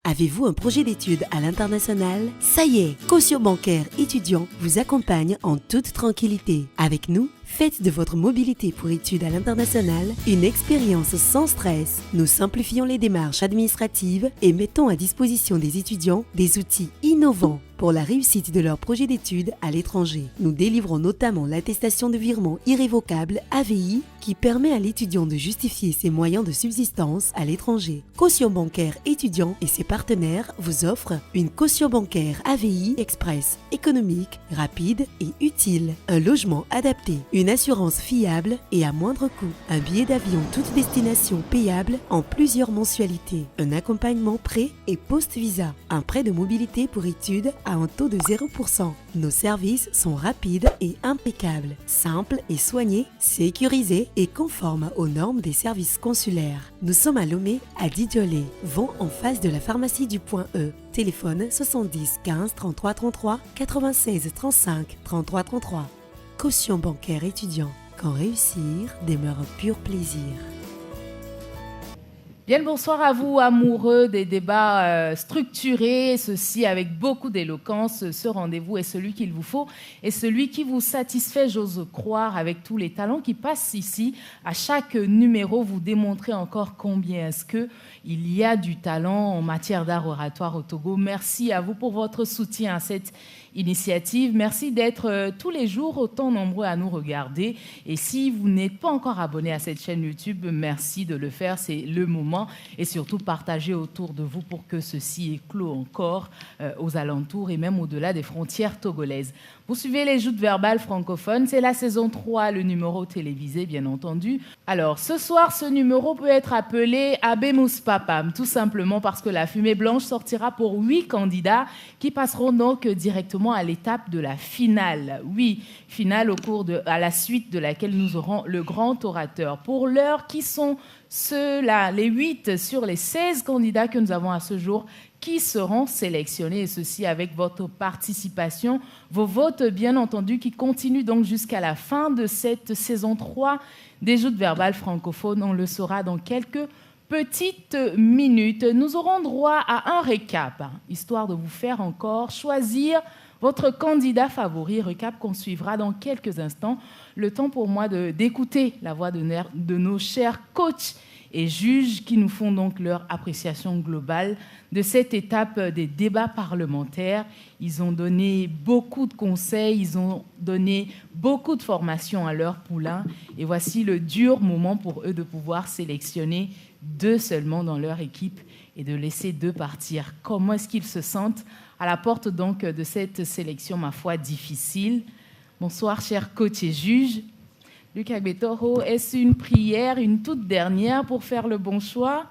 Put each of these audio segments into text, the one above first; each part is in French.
Avez-vous un projet d'études à l'international? Ça y est, Caution Bancaire Étudiant vous accompagne en toute tranquillité. Avec nous, faites de votre mobilité pour études à l'international une expérience sans stress. Nous simplifions les démarches administratives et mettons à disposition des étudiants des outils innovants pour la réussite de leur projet d'études à l'étranger. Nous délivrons notamment l'attestation de virement irrévocable AVI qui permet à l'étudiant de justifier ses moyens de subsistance à l'étranger. Caution Bancaire Étudiant et ses partenaires vous offrent une caution bancaire AVI express, économique, rapide et utile, un logement adapté, une assurance fiable et à moindre coût, un billet d'avion toute destination payable en plusieurs mensualités, un accompagnement pré- et post-visa, un prêt de mobilité pour études à un taux de 0%. Nos services sont rapides et impeccables, simples et soignés, sécurisés et conformes aux normes des services consulaires. Nous sommes à Lomé, à Didiolé, vont en face de la pharmacie du Point E. Téléphone 70 15 33 33 96 35 33 33. Caution bancaire étudiant. Quand réussir demeure un pur plaisir. Bien le bonsoir à vous, amoureux des débats structurés, ceci avec beaucoup d'éloquence. Ce rendez-vous est celui qu'il vous faut et celui qui vous satisfait, j'ose croire, avec tous les talents qui passent ici. À chaque numéro, vous démontrez encore combien est-ce qu'il y a du talent en matière d'art oratoire au Togo. Merci à vous pour votre soutien à cette initiative. Merci d'être tous les jours autant nombreux à nous regarder. Et si vous n'êtes pas encore abonné à cette chaîne YouTube, merci de le faire, c'est le moment. Et surtout, partagez autour de vous pour que ceci éclot encore aux alentours et même au-delà des frontières togolaises. Vous suivez les joutes verbales francophones, c'est la saison 3, le numéro télévisé, bien entendu. Alors, ce soir, ce numéro peut être appelé Abemous Papam, tout simplement parce que la fumée blanche sortira pour 8 candidats qui passeront donc directement à l'étape de la finale. Oui, finale à la suite de laquelle nous aurons le grand orateur. Pour l'heure, qui sont ceux-là, les 8 sur les 16 candidats que nous avons à ce jour, qui seront sélectionnés, et ceci avec votre participation, vos votes bien entendu, qui continuent donc jusqu'à la fin de cette saison 3 des joutes verbales francophones. On le saura dans quelques petites minutes. Nous aurons droit à un récap, histoire de vous faire encore choisir votre candidat favori, récap qu'on suivra dans quelques instants. Le temps pour moi d'écouter la voix de nos chers coachs et juges qui nous font donc leur appréciation globale de cette étape des débats parlementaires. Ils ont donné beaucoup de conseils, ils ont donné beaucoup de formations à leur poulain. Et voici le dur moment pour eux de pouvoir sélectionner 2 seulement dans leur équipe et de laisser 2 partir. Comment est-ce qu'ils se sentent à la porte donc de cette sélection, ma foi, difficile? Bonsoir, chers coachs et juges. Luc Agbetoro, est-ce une prière, une toute dernière pour faire le bon choix?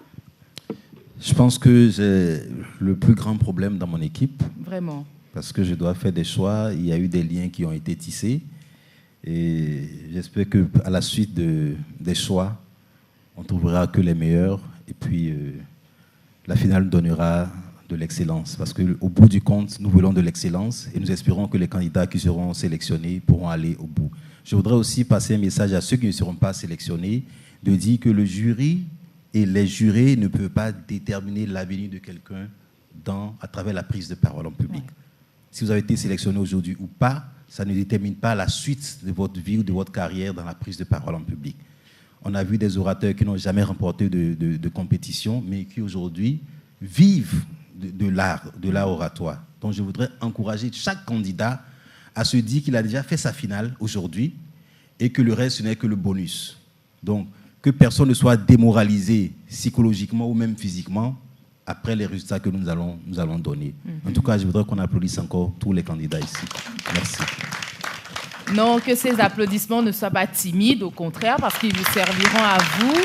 Je pense que j'ai le plus grand problème dans mon équipe. Vraiment. Parce que je dois faire des choix. Il y a eu des liens qui ont été tissés. Et j'espère qu'à la suite des choix, on ne trouvera que les meilleurs. Et puis, la finale donnera de l'excellence. Parce qu'au bout du compte, nous voulons de l'excellence. Et nous espérons que les candidats qui seront sélectionnés pourront aller au bout. Je voudrais aussi passer un message à ceux qui ne seront pas sélectionnés, de dire que le jury et les jurés ne peuvent pas déterminer l'avenir de quelqu'un à travers la prise de parole en public. Ouais. Si vous avez été sélectionné aujourd'hui ou pas, ça ne détermine pas la suite de votre vie ou de votre carrière dans la prise de parole en public. On a vu des orateurs qui n'ont jamais remporté de compétition, mais qui aujourd'hui vivent de l'art oratoire. Donc je voudrais encourager chaque candidat à se dire qu'il a déjà fait sa finale aujourd'hui et que le reste, ce n'est que le bonus. Donc, que personne ne soit démoralisé psychologiquement ou même physiquement après les résultats que nous allons donner. En tout cas, je voudrais qu'on applaudisse encore tous les candidats ici. Merci. Non, que ces applaudissements ne soient pas timides, au contraire, parce qu'ils vous serviront à vous.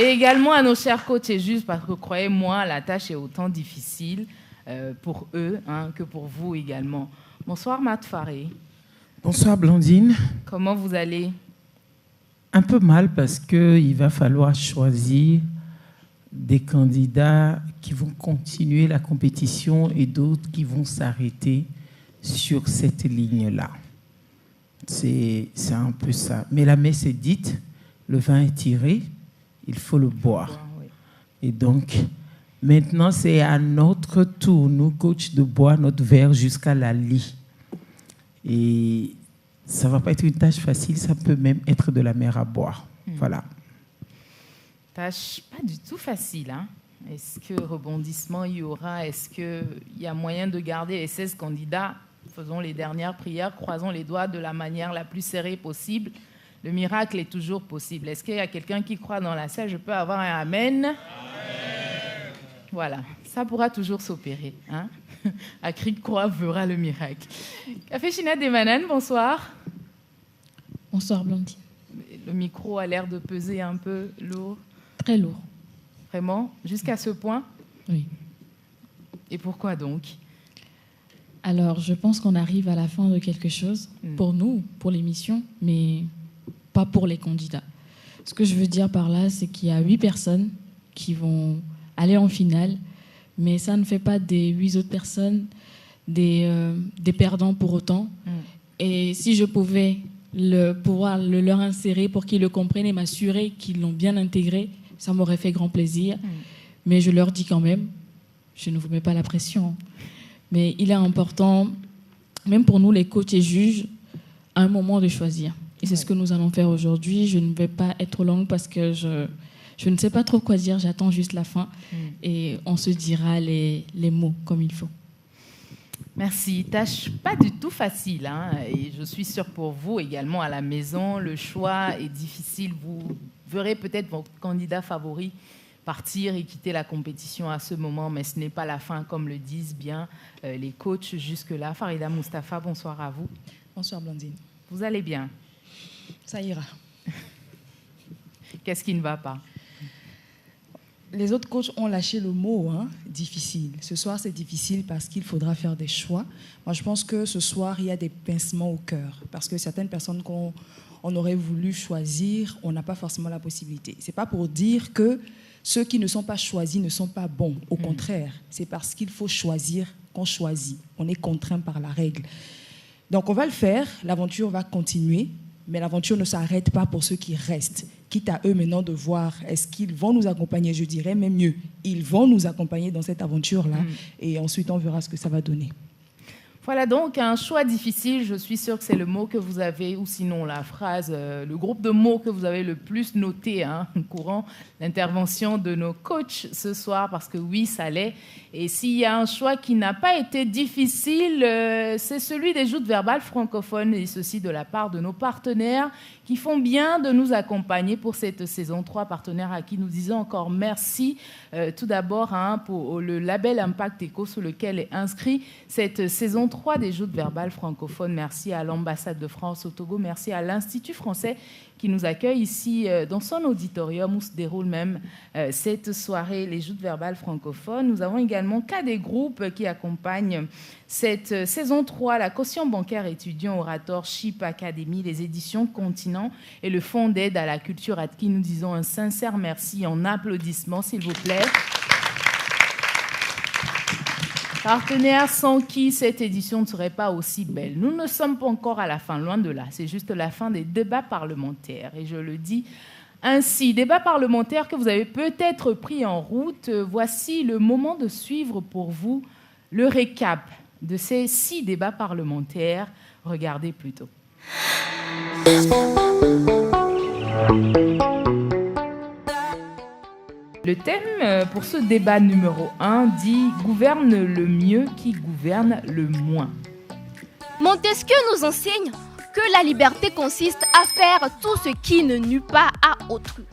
Et également à nos chers coachs et juges, parce que croyez-moi, la tâche est autant difficile pour eux que pour vous également. Bonsoir Matt Faré. Bonsoir Blandine. Comment vous allez? Un peu mal parce qu'il va falloir choisir des candidats qui vont continuer la compétition et d'autres qui vont s'arrêter sur cette ligne-là. C'est un peu ça. Mais la messe est dite, le vin est tiré, il faut le boire. Et donc, maintenant, c'est à notre tour, nous, coach, de boire notre verre jusqu'à la lie. Et ça ne va pas être une tâche facile, ça peut même être de la mer à boire. Voilà. Tâche pas du tout facile, hein? Est-ce que rebondissement il y aura? Est-ce qu'il y a moyen de garder les 16 candidats? Faisons les dernières prières, croisons les doigts de la manière la plus serrée possible. Le miracle est toujours possible. Est-ce qu'il y a quelqu'un qui croit dans la salle? Je peux avoir un amen? Amen. Voilà, ça pourra toujours s'opérer. Hein? À cri de croix verra le miracle. Café China des Bananes, bonsoir. Bonsoir Blandine. Le micro a l'air de peser un peu lourd. Très lourd. Vraiment? Jusqu'à ce point? Oui. Et pourquoi donc? Alors, je pense qu'on arrive à la fin de quelque chose, pour nous, pour l'émission, mais pas pour les candidats. Ce que je veux dire par là, c'est qu'il y a 8 personnes qui vont aller en finale, mais ça ne fait pas des 8 autres personnes des perdants pour autant. Et si je pouvais pouvoir le leur insérer pour qu'ils le comprennent et m'assurer qu'ils l'ont bien intégré, ça m'aurait fait grand plaisir. Mais je leur dis quand même, je ne vous mets pas la pression, mais il est important, même pour nous les coachs et juges, à un moment de choisir. Et c'est ce que nous allons faire aujourd'hui. Je ne vais pas être longue parce que je ne sais pas trop quoi dire, j'attends juste la fin et on se dira les mots comme il faut. Merci. Tâche pas du tout facile, hein. Et je suis sûre pour vous également à la maison, le choix est difficile. Vous verrez peut-être votre candidat favori partir et quitter la compétition à ce moment, mais ce n'est pas la fin, comme le disent bien les coachs jusque-là. Farida Moustapha, bonsoir à vous. Bonsoir Blandine. Vous allez bien? Ça ira. Qu'est-ce qui ne va pas? Les autres coachs ont lâché le mot difficile. Ce soir, c'est difficile parce qu'il faudra faire des choix. Moi, je pense que ce soir, il y a des pincements au cœur parce que certaines personnes qu'on aurait voulu choisir, on n'a pas forcément la possibilité. Ce n'est pas pour dire que ceux qui ne sont pas choisis ne sont pas bons. Au contraire, c'est parce qu'il faut choisir qu'on choisit. On est contraint par la règle. Donc, on va le faire. L'aventure va continuer. Mais l'aventure ne s'arrête pas pour ceux qui restent. Quitte à eux maintenant de voir, est-ce qu'ils vont nous accompagner? Je dirais même mieux, ils vont nous accompagner dans cette aventure-là. Et ensuite, on verra ce que ça va donner. Voilà donc un choix difficile. Je suis sûre que c'est le mot que vous avez, ou sinon la phrase, le groupe de mots que vous avez le plus noté courant l'intervention de nos coachs ce soir, parce que oui, ça l'est. Et s'il y a un choix qui n'a pas été difficile, c'est celui des joutes verbales francophones, et ceci de la part de nos partenaires qui font bien de nous accompagner pour cette saison 3, partenaires à qui nous disons encore merci. Tout d'abord pour le label Impact Eco sous lequel est inscrit cette saison 3 des joutes verbales francophones. Merci à l'ambassade de France au Togo, merci à l'Institut français qui nous accueille ici dans son auditorium où se déroule même cette soirée, les joutes verbales francophones. Nous avons également des groupes qui accompagnent cette saison 3, la caution bancaire étudiant Oratorship Academy, les éditions Continent et le Fonds d'aide à la culture à qui nous disons un sincère merci en applaudissements, s'il vous plaît. Partenaires sans qui cette édition ne serait pas aussi belle. Nous ne sommes pas encore à la fin, loin de là. C'est juste la fin des débats parlementaires. Et je le dis ainsi, débats parlementaires que vous avez peut-être pris en route. Voici le moment de suivre pour vous le récap de ces 6 débats parlementaires. Regardez plutôt. Le thème pour ce débat numéro 1 dit « Gouverne le mieux qui gouverne le moins ». Montesquieu nous enseigne que la liberté consiste à faire tout ce qui ne nuit pas à autrui.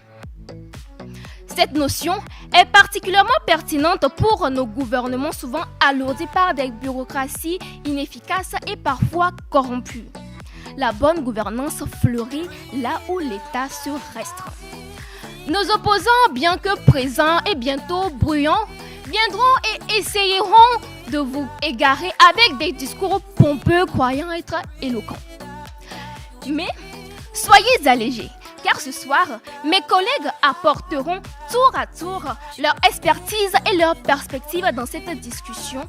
Cette notion est particulièrement pertinente pour nos gouvernements souvent alourdis par des bureaucraties inefficaces et parfois corrompues. La bonne gouvernance fleurit là où l'État se restreint. Nos opposants, bien que présents et bientôt bruyants, viendront et essayeront de vous égarer avec des discours pompeux croyant être éloquents. Mais soyez allégés, car ce soir, mes collègues apporteront tour à tour leur expertise et leur perspective dans cette discussion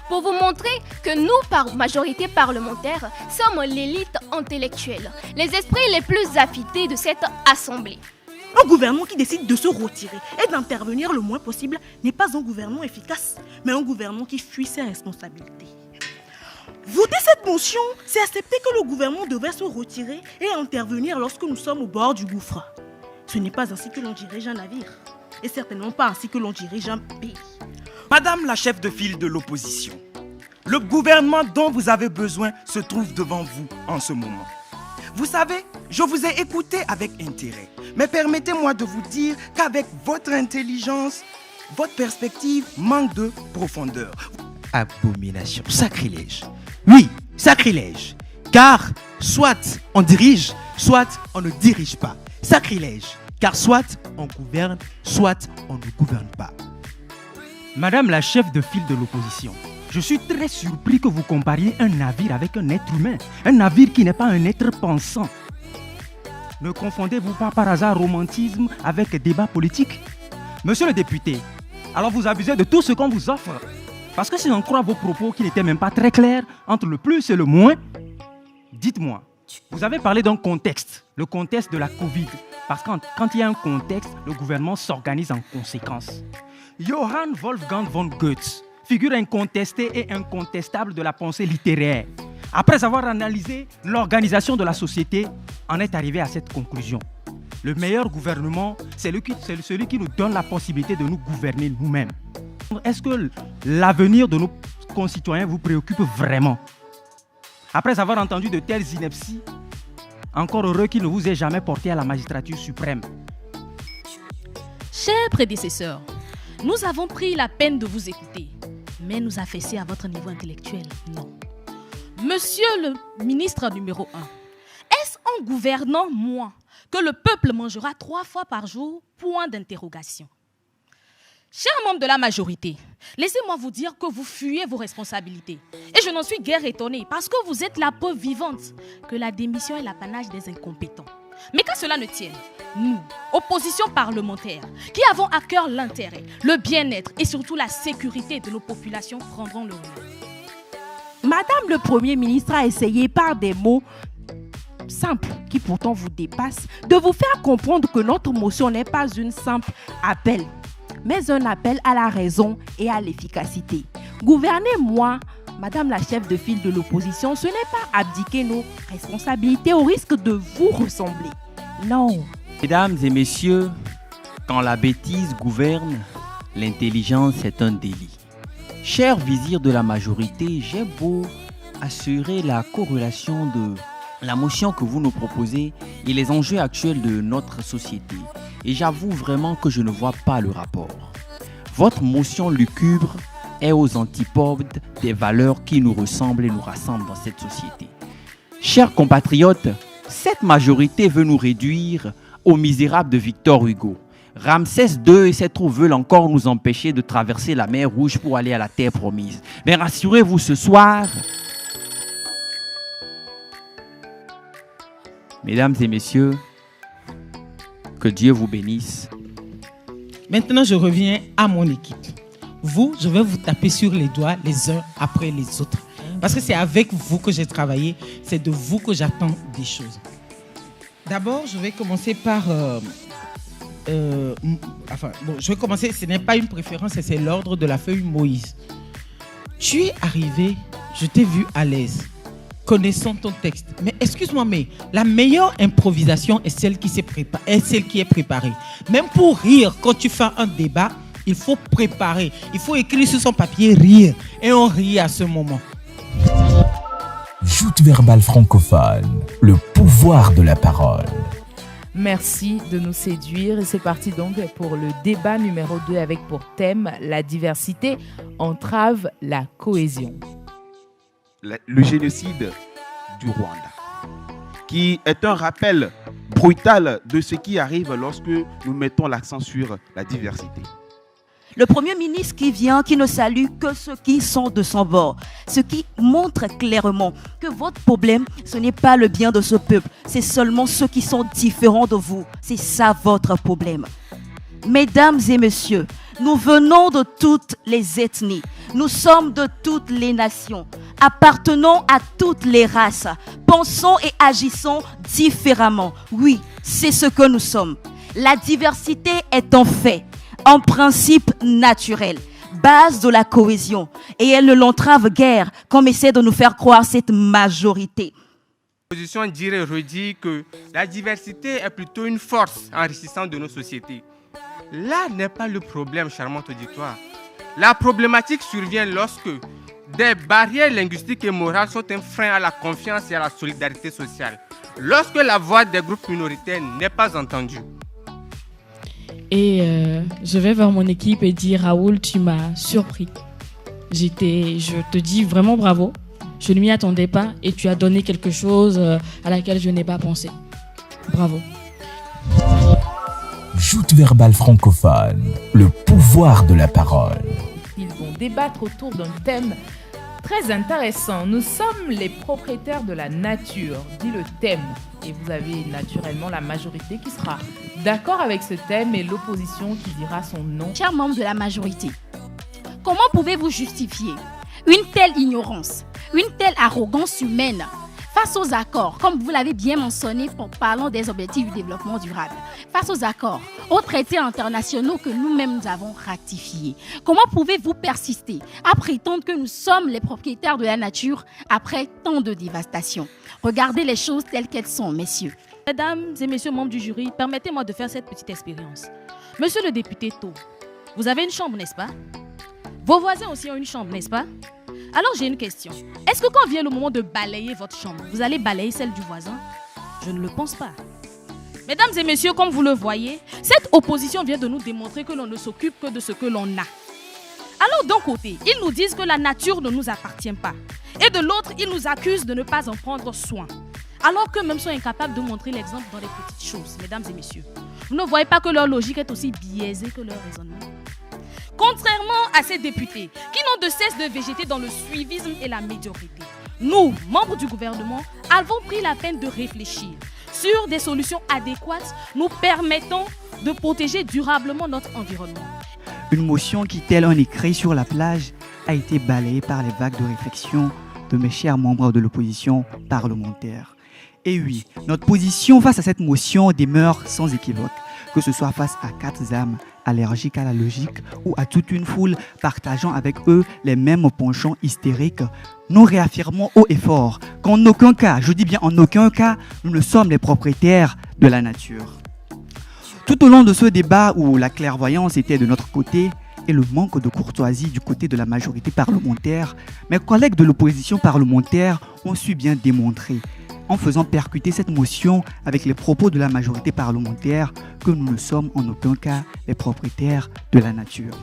pour vous montrer que nous, par majorité parlementaire, sommes l'élite intellectuelle, les esprits les plus affûtés de cette assemblée. Un gouvernement qui décide de se retirer et d'intervenir le moins possible n'est pas un gouvernement efficace, mais un gouvernement qui fuit ses responsabilités. Voter cette motion, c'est accepter que le gouvernement devait se retirer et intervenir lorsque nous sommes au bord du gouffre. Ce n'est pas ainsi que l'on dirige un navire, et certainement pas ainsi que l'on dirige un pays. Madame la chef de file de l'opposition, le gouvernement dont vous avez besoin se trouve devant vous en ce moment. Vous savez, je vous ai écouté avec intérêt, mais permettez-moi de vous dire qu'avec votre intelligence, votre perspective manque de profondeur. Abomination, sacrilège. Oui, sacrilège. Car soit on dirige, soit on ne dirige pas. Sacrilège. Car soit on gouverne, soit on ne gouverne pas. Madame la chef de file de l'opposition, je suis très surpris que vous compariez un navire avec un être humain. Un navire qui n'est pas un être pensant. Ne confondez-vous pas par hasard romantisme avec débat politique? Monsieur le député, alors vous abusez de tout ce qu'on vous offre. Parce que si on croit vos propos qui n'étaient même pas très clairs, entre le plus et le moins, dites-moi, vous avez parlé d'un contexte, le contexte de la Covid. Parce que quand il y a un contexte, le gouvernement s'organise en conséquence. Johann Wolfgang von Goethe, figure incontestée et incontestable de la pensée littéraire. Après avoir analysé l'organisation de la société, en est arrivé à cette conclusion. Le meilleur gouvernement, c'est celui qui nous donne la possibilité de nous gouverner nous-mêmes. Est-ce que l'avenir de nos concitoyens vous préoccupe vraiment? Après avoir entendu de telles inepties, encore heureux qu'il ne vous ait jamais porté à la magistrature suprême. Chers prédécesseurs, nous avons pris la peine de vous écouter, mais nous affaisser à votre niveau intellectuel, non. Monsieur le ministre numéro 1, est-ce en gouvernant moins que le peuple mangera 3 fois par jour? Point d'interrogation. Chers membres de la majorité, laissez-moi vous dire que vous fuyez vos responsabilités. Et je n'en suis guère étonnée parce que vous êtes la preuve vivante que la démission est l'apanage des incompétents. Mais qu'à cela ne tienne, nous, opposition parlementaire, qui avons à cœur l'intérêt, le bien-être et surtout la sécurité de nos populations prendront le relais. Madame le Premier ministre a essayé par des mots simples qui pourtant vous dépassent de vous faire comprendre que notre motion n'est pas une simple appel, mais un appel à la raison et à l'efficacité. Gouvernez-moi, Madame la chef de file de l'opposition, ce n'est pas abdiquer nos responsabilités au risque de vous ressembler. Non. Mesdames et messieurs, quand la bêtise gouverne, l'intelligence est un délit. Cher vizir de la majorité, j'ai beau assurer la corrélation de la motion que vous nous proposez et les enjeux actuels de notre société. Et j'avoue vraiment que je ne vois pas le rapport. Votre motion lugubre est aux antipodes des valeurs qui nous ressemblent et nous rassemblent dans cette société. Chers compatriotes, cette majorité veut nous réduire aux misérables de Victor Hugo. Ramsès II et ses troupes veulent encore nous empêcher de traverser la mer Rouge pour aller à la terre promise. Mais rassurez-vous ce soir, mesdames et messieurs, que Dieu vous bénisse. Maintenant, je reviens à mon équipe. Vous, je vais vous taper sur les doigts les uns après les autres. Parce que c'est avec vous que j'ai travaillé, c'est de vous que j'attends des choses. D'abord, je vais commencer par... je vais commencer, ce n'est pas une préférence, c'est l'ordre de la feuille Moïse. Tu es arrivé, je t'ai vu à l'aise, connaissant ton texte. Mais excuse-moi, mais la meilleure improvisation est celle qui est préparée. Même pour rire, quand tu fais un débat, il faut préparer. Il faut écrire sur son papier, rire. Et on rit à ce moment. Joute verbale francophone, le pouvoir de la parole. Merci de nous séduire. Et c'est parti donc pour le débat numéro 2 avec pour thème la diversité entrave la cohésion. Le génocide du Rwanda, qui est un rappel brutal de ce qui arrive lorsque nous mettons l'accent sur la diversité. Le Premier ministre qui vient, qui ne salue que ceux qui sont de son bord. Ce qui montre clairement que votre problème, ce n'est pas le bien de ce peuple. C'est seulement ceux qui sont différents de vous. C'est ça votre problème. Mesdames et messieurs, nous venons de toutes les ethnies. Nous sommes de toutes les nations. Appartenons à toutes les races. Pensons et agissons différemment. Oui, c'est ce que nous sommes. La diversité est un fait, un principe naturel, base de la cohésion. Et elle ne l'entrave guère, comme essaie de nous faire croire cette majorité. L'opposition dirait et redit que la diversité est plutôt une force enrichissante de nos sociétés. Là n'est pas le problème, charmante auditoire. La problématique survient lorsque des barrières linguistiques et morales sont un frein à la confiance et à la solidarité sociale. Lorsque la voix des groupes minoritaires n'est pas entendue. Et je vais vers mon équipe et dire, Raoul, tu m'as surpris. Je te dis vraiment bravo. Je ne m'y attendais pas et tu as donné quelque chose à laquelle je n'ai pas pensé. Bravo. Joute verbale francophone, le pouvoir de la parole. Ils vont débattre autour d'un thème très intéressant. Nous sommes les propriétaires de la nature, dit le thème. Et vous avez naturellement la majorité qui sera d'accord avec ce thème et l'opposition qui dira son non. Chers membres de la majorité, comment pouvez-vous justifier une telle ignorance, une telle arrogance humaine face aux accords, comme vous l'avez bien mentionné en parlant des objectifs du développement durable, face aux accords, aux traités internationaux que nous-mêmes nous avons ratifiés? Comment pouvez-vous persister à prétendre que nous sommes les propriétaires de la nature après tant de dévastation? Regardez les choses telles qu'elles sont, messieurs. Mesdames et messieurs membres du jury, permettez-moi de faire cette petite expérience. Monsieur le député Tau, vous avez une chambre, n'est-ce pas? Vos voisins aussi ont une chambre, n'est-ce pas? Alors j'ai une question. Est-ce que quand vient le moment de balayer votre chambre, vous allez balayer celle du voisin? Je ne le pense pas. Mesdames et messieurs, comme vous le voyez, cette opposition vient de nous démontrer que l'on ne s'occupe que de ce que l'on a. Alors d'un côté, ils nous disent que la nature ne nous appartient pas. Et de l'autre, ils nous accusent de ne pas en prendre soin. Alors qu'eux-mêmes sont incapables de montrer l'exemple dans les petites choses, mesdames et messieurs. Vous ne voyez pas que leur logique est aussi biaisée que leur raisonnement? Contrairement à ces députés qui n'ont de cesse de végéter dans le suivisme et la médiocrité, nous, membres du gouvernement, avons pris la peine de réfléchir sur des solutions adéquates nous permettant de protéger durablement notre environnement. Une motion qui, tel un écrit sur la plage, a été balayée par les vagues de réflexion de mes chers membres de l'opposition parlementaire. Et oui, notre position face à cette motion demeure sans équivoque, que ce soit face à 4 âmes allergiques à la logique ou à toute une foule partageant avec eux les mêmes penchants hystériques. Nous réaffirmons haut et fort qu'en aucun cas, je dis bien en aucun cas, nous ne sommes les propriétaires de la nature. Tout au long de ce débat où la clairvoyance était de notre côté et le manque de courtoisie du côté de la majorité parlementaire, mes collègues de l'opposition parlementaire ont su bien démontrer, en faisant percuter cette motion avec les propos de la majorité parlementaire, que nous ne sommes en aucun cas les propriétaires de la nature.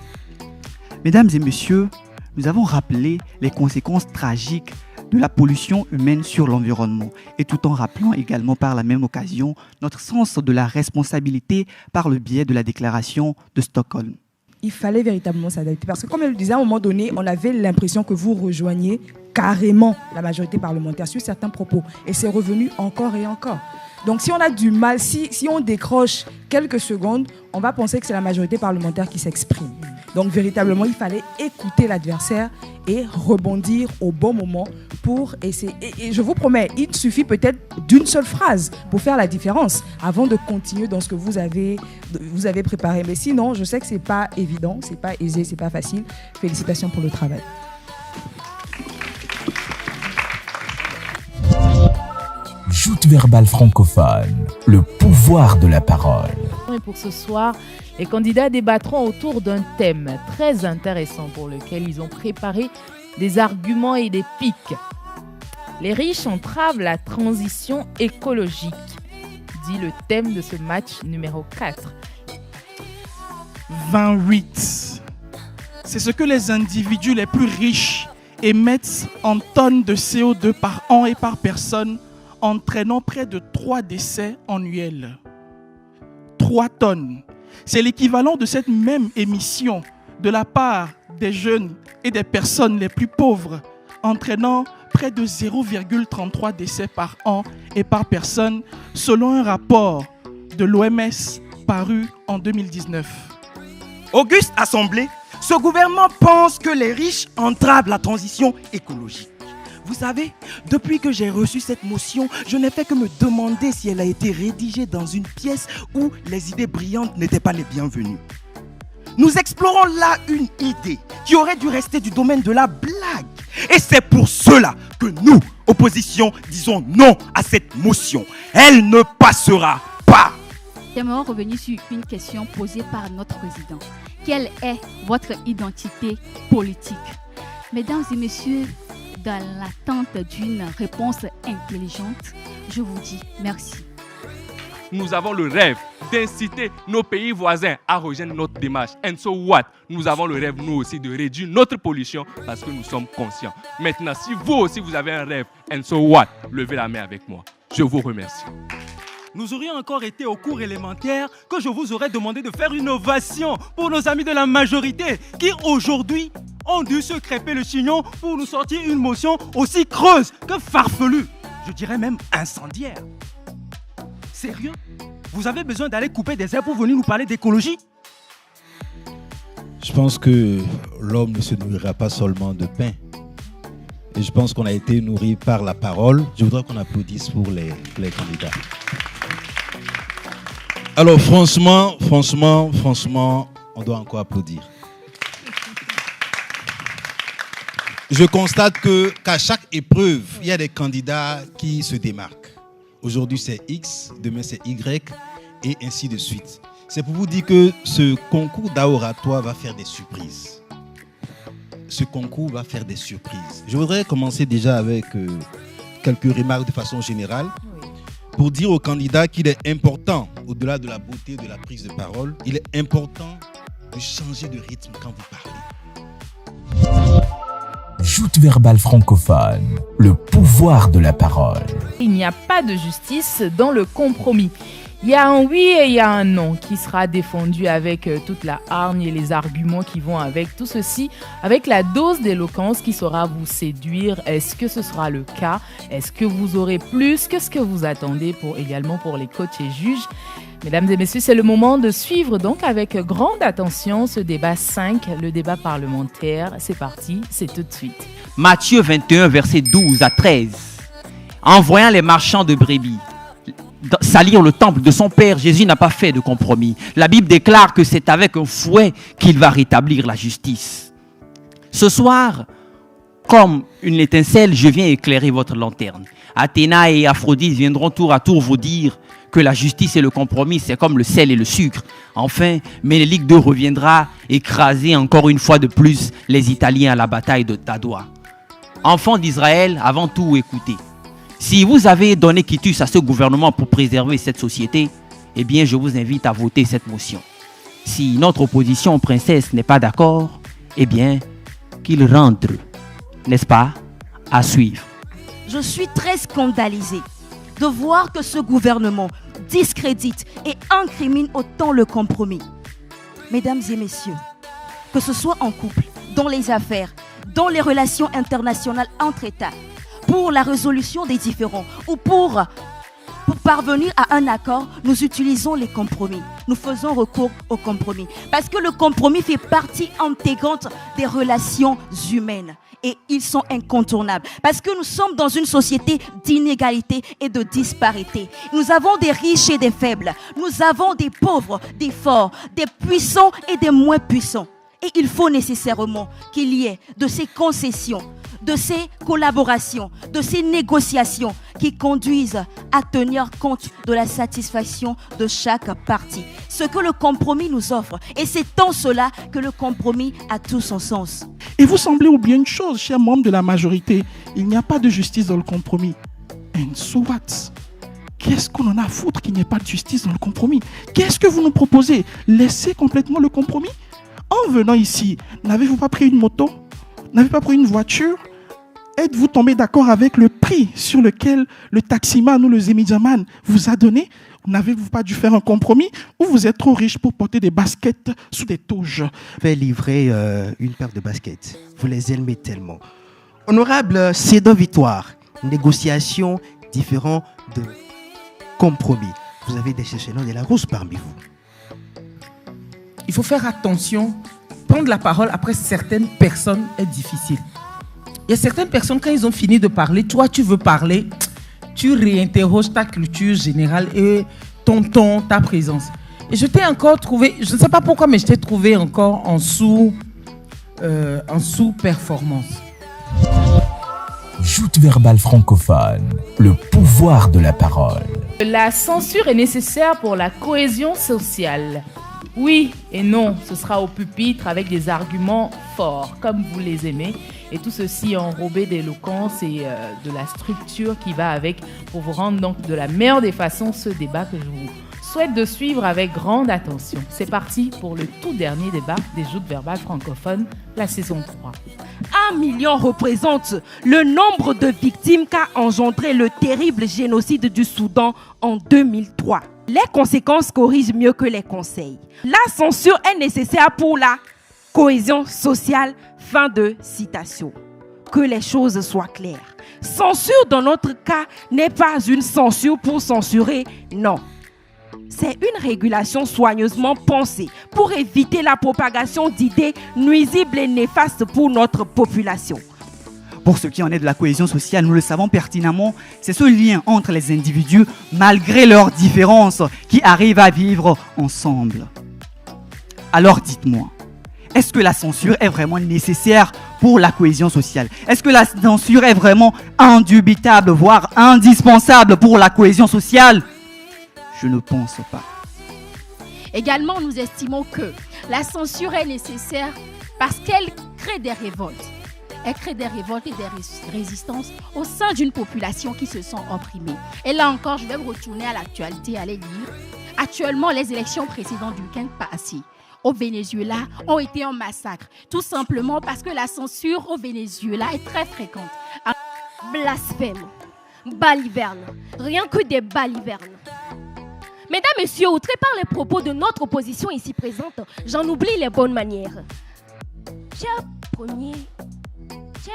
Mesdames et messieurs, nous avons rappelé les conséquences tragiques de la pollution humaine sur l'environnement et tout en rappelant également par la même occasion notre sens de la responsabilité par le biais de la déclaration de Stockholm. Il fallait véritablement s'adapter parce que, comme elle le disait, à un moment donné, on avait l'impression que vous rejoigniez carrément la majorité parlementaire sur certains propos et c'est revenu encore et encore. Donc si on a du mal, si on décroche quelques secondes, on va penser que c'est la majorité parlementaire qui s'exprime. Donc véritablement, il fallait écouter l'adversaire et rebondir au bon moment pour essayer. Et je vous promets, il suffit peut-être d'une seule phrase pour faire la différence avant de continuer dans ce que vous avez préparé. Mais sinon, je sais que c'est pas évident, c'est pas aisé, c'est pas facile. Félicitations pour le travail. Joute verbale francophone, le pouvoir de la parole. Et pour ce soir, les candidats débattront autour d'un thème très intéressant pour lequel ils ont préparé des arguments et des pics. Les riches entravent la transition écologique, dit le thème de ce match numéro 4. 28. C'est ce que les individus les plus riches émettent en tonnes de CO2 par an et par personne, entraînant près de 3 décès annuels. 3 tonnes. C'est l'équivalent de cette même émission de la part des jeunes et des personnes les plus pauvres, entraînant près de 0,33 décès par an et par personne, selon un rapport de l'OMS paru en 2019. Auguste Assemblée, ce gouvernement pense que les riches entravent la transition écologique. Vous savez, depuis que j'ai reçu cette motion, je n'ai fait que me demander si elle a été rédigée dans une pièce où les idées brillantes n'étaient pas les bienvenues. Nous explorons là une idée qui aurait dû rester du domaine de la blague. Et c'est pour cela que nous, opposition, disons non à cette motion. Elle ne passera pas. J'aimerais revenir sur une question posée par notre président. Quelle est votre identité politique? Mesdames et messieurs, dans l'attente d'une réponse intelligente, je vous dis merci. Nous avons le rêve d'inciter nos pays voisins à rejoindre notre démarche. And so what? Nous avons le rêve, nous aussi, de réduire notre pollution parce que nous sommes conscients. Maintenant, si vous aussi, vous avez un rêve, and so what? Levez la main avec moi. Je vous remercie. Nous aurions encore été au cours élémentaire que je vous aurais demandé de faire une ovation pour nos amis de la majorité qui aujourd'hui ont dû se crêper le chignon pour nous sortir une motion aussi creuse que farfelue. Je dirais même incendiaire. Sérieux? Vous avez besoin d'aller couper des herbes pour venir nous parler d'écologie? Je pense que l'homme ne se nourrira pas seulement de pain. Et je pense qu'on a été nourri par la parole. Je voudrais qu'on applaudisse pour les candidats. Alors franchement, on doit encore applaudir. Je constate qu'à chaque épreuve, il y a des candidats qui se démarquent. Aujourd'hui c'est X, demain c'est Y et ainsi de suite. C'est pour vous dire que ce concours d'oratoire va faire des surprises. Ce concours va faire des surprises. Je voudrais commencer déjà avec quelques remarques de façon générale. Pour dire aux candidats qu'il est important, au-delà de la beauté de la prise de parole, il est important de changer de rythme quand vous parlez. Joute verbale francophone, le pouvoir de la parole. Il n'y a pas de justice dans le compromis. Il y a un oui et il y a un non qui sera défendu avec toute la hargne et les arguments qui vont avec tout ceci, avec la dose d'éloquence qui saura vous séduire. Est-ce que ce sera le cas? Est-ce que vous aurez plus que ce que vous attendez également pour les coachs et juges? Mesdames et messieurs, c'est le moment de suivre donc avec grande attention ce débat 5, le débat parlementaire. C'est parti, c'est tout de suite. Matthieu 21, versets 12 à 13. En voyant les marchands de brebis salir le temple de son père, Jésus n'a pas fait de compromis. La Bible déclare que c'est avec un fouet qu'il va rétablir la justice. Ce soir, comme une étincelle, je viens éclairer votre lanterne. Athéna et Aphrodite viendront tour à tour vous dire que la justice et le compromis, c'est comme le sel et le sucre. Enfin, Ménélique II reviendra écraser encore une fois de plus les Italiens à la bataille de Tadoua. Enfants d'Israël, avant tout, écoutez. Si vous avez donné quitus à ce gouvernement pour préserver cette société, eh bien, je vous invite à voter cette motion. Si notre opposition princesse n'est pas d'accord, eh bien, qu'il rentre. N'est-ce pas? À suivre. Je suis très scandalisée de voir que ce gouvernement discrédite et incrimine autant le compromis. Mesdames et messieurs, que ce soit en couple, dans les affaires, dans les relations internationales entre États, pour la résolution des différends ou pour parvenir à un accord, nous utilisons les compromis. Nous faisons recours au compromis. Parce que le compromis fait partie intégrante des relations humaines. Et ils sont incontournables. Parce que nous sommes dans une société d'inégalité et de disparité. Nous avons des riches et des faibles. Nous avons des pauvres, des forts, des puissants et des moins puissants. Et il faut nécessairement qu'il y ait de ces concessions, de ces collaborations, de ces négociations qui conduisent à tenir compte de la satisfaction de chaque partie. Ce que le compromis nous offre. Et c'est en cela que le compromis a tout son sens. Et vous semblez oublier une chose, chers membres de la majorité. Il n'y a pas de justice dans le compromis. And so what? Qu'est-ce qu'on en a à foutre qu'il n'y ait pas de justice dans le compromis? Qu'est-ce que vous nous proposez? Laissez complètement le compromis? En venant ici, n'avez-vous pas pris une moto? N'avez-vous pas pris une voiture? Êtes-vous tombé d'accord avec le prix sur lequel le taximan ou le zémidiaman vous a donné? N'avez-vous pas dû faire un compromis? Ou vous êtes trop riche pour porter des baskets sous des touches? Fait livrer une paire de baskets. Vous les aimez tellement. Honorable Cédant Victoire, négociation différent de compromis. Vous avez des chercheurs de la rousse parmi vous. Il faut faire attention. Prendre la parole après certaines personnes est difficile. Il y a certaines personnes, quand ils ont fini de parler, toi, tu veux parler, tu réinterroges ta culture générale et ton ton, ta présence. Et je t'ai encore trouvé, je ne sais pas pourquoi, mais je t'ai trouvé encore en sous-performance. Joute verbale francophone, le pouvoir de la parole. La censure est nécessaire pour la cohésion sociale. Oui et non, ce sera au pupitre avec des arguments forts, comme vous les aimez, et tout ceci enrobé d'éloquence et de la structure qui va avec, pour vous rendre donc de la meilleure des façons ce débat que je vous souhaite de suivre avec grande attention. C'est parti pour le tout dernier débat des joutes verbales francophones, la saison 3. 1 million représente le nombre de victimes qu'a engendré le terrible génocide du Soudan en 2003. Les conséquences corrigent mieux que les conseils. La censure est nécessaire pour la cohésion sociale. Fin de citation. Que les choses soient claires. Censure dans notre cas n'est pas une censure pour censurer, non. C'est une régulation soigneusement pensée pour éviter la propagation d'idées nuisibles et néfastes pour notre population. Pour ce qui en est de la cohésion sociale, nous le savons pertinemment, c'est ce lien entre les individus, malgré leurs différences, qui arrivent à vivre ensemble. Alors dites-moi, est-ce que la censure est vraiment nécessaire pour la cohésion sociale? Est-ce que la censure est vraiment indubitable, voire indispensable pour la cohésion sociale? Je ne pense pas. Également, nous estimons que la censure est nécessaire parce qu'elle crée des révoltes. Elle crée des révoltes et des résistances au sein d'une population qui se sent opprimée. Et là encore, je vais me retourner à l'actualité, aller lire. Actuellement, les élections précédentes du week-end passé au Venezuela ont été un massacre. Tout simplement parce que la censure au Venezuela est très fréquente. Blasphème, baliverne, rien que des balivernes. Mesdames, Messieurs, outrés par les propos de notre opposition ici présente, j'en oublie les bonnes manières. Chère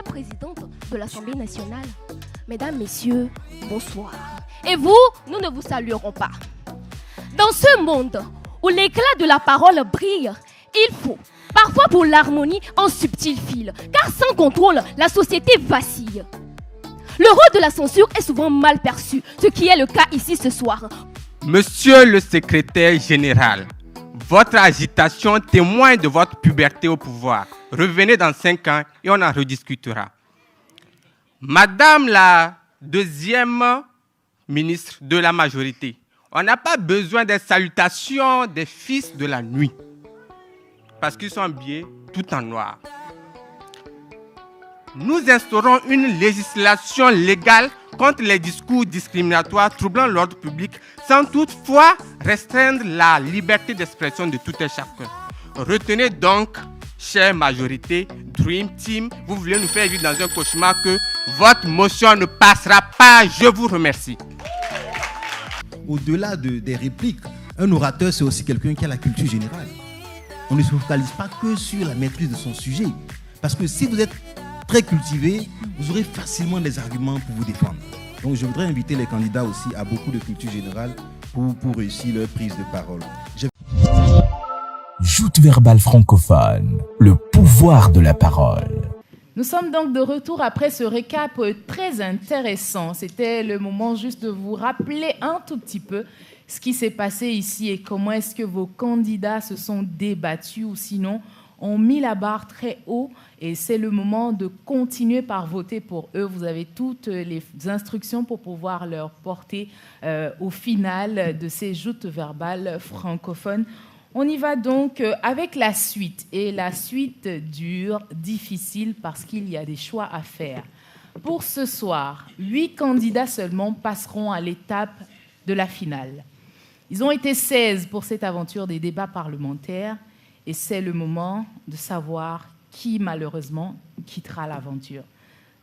présidente de l'Assemblée nationale, Mesdames, Messieurs, bonsoir. Et vous, nous ne vous saluerons pas. Dans ce monde où l'éclat de la parole brille, il faut, parfois pour l'harmonie, un subtil fil, car sans contrôle, la société vacille. Le rôle de la censure est souvent mal perçu, ce qui est le cas ici ce soir. Monsieur le secrétaire général, votre agitation témoigne de votre puberté au pouvoir. Revenez dans 5 ans et on en rediscutera. Madame la deuxième ministre de la majorité, on n'a pas besoin des salutations des fils de la nuit, parce qu'ils sont habillés tout en noir. Nous instaurons une législation légale contre les discours discriminatoires troublant l'ordre public sans toutefois restreindre la liberté d'expression de tout et chacun. Retenez donc, chère majorité, Dream Team, vous voulez nous faire vivre dans un cauchemar que votre motion ne passera pas. Je vous remercie. Au-delà des répliques, un orateur, c'est aussi quelqu'un qui a la culture générale. On ne se focalise pas que sur la maîtrise de son sujet. Parce que si vous êtes très cultivé, vous aurez facilement des arguments pour vous défendre. Donc je voudrais inviter les candidats aussi à beaucoup de culture générale pour réussir leur prise de parole. Joute verbale francophone, le pouvoir de la parole. Nous sommes donc de retour après ce récap très intéressant. C'était le moment juste de vous rappeler un tout petit peu ce qui s'est passé ici et comment est-ce que vos candidats se sont débattus ou sinon ont mis la barre très haut et c'est le moment de continuer par voter pour eux. Vous avez toutes les instructions pour pouvoir leur porter au final de ces joutes verbales francophones. On y va donc avec la suite. Et la suite dure, difficile, parce qu'il y a des choix à faire. Pour ce soir, 8 candidats seulement passeront à l'étape de la finale. Ils ont été 16 pour cette aventure des débats parlementaires. Et c'est le moment de savoir qui, malheureusement, quittera l'aventure.